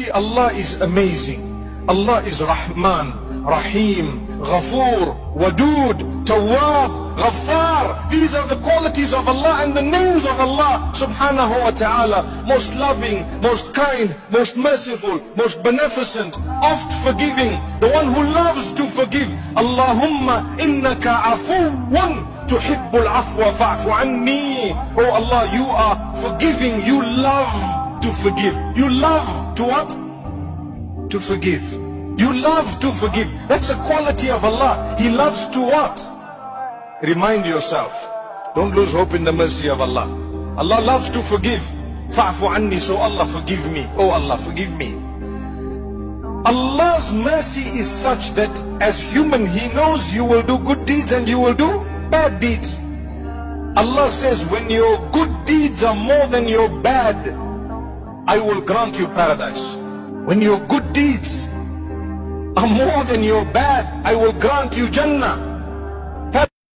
Allah is amazing. Allah is Rahman, Rahim, Ghafoor, Wadood, Tawwab, Ghaffar. These are the qualities of Allah and the names of Allah subhanahu wa ta'ala. Most loving, most kind, most merciful, most beneficent, oft forgiving, the one who loves to forgive. Allahumma innaka afuwan tuhibbul afwa fa'fu anni. Oh Allah, you are forgiving, you love to forgive. You love to what? To forgive. You love to forgive. That's a quality of Allah. He loves to what? Remind yourself. Don't lose hope in the mercy of Allah. Allah loves to forgive. Fa'fu anni, so Allah forgive me. Oh Allah, forgive me. Allah's mercy is such that as human, He knows you will do good deeds and you will do bad deeds. Allah says, when your good deeds are more than your bad, I will grant you paradise. When your good deeds are more than your bad, I will grant you Jannah.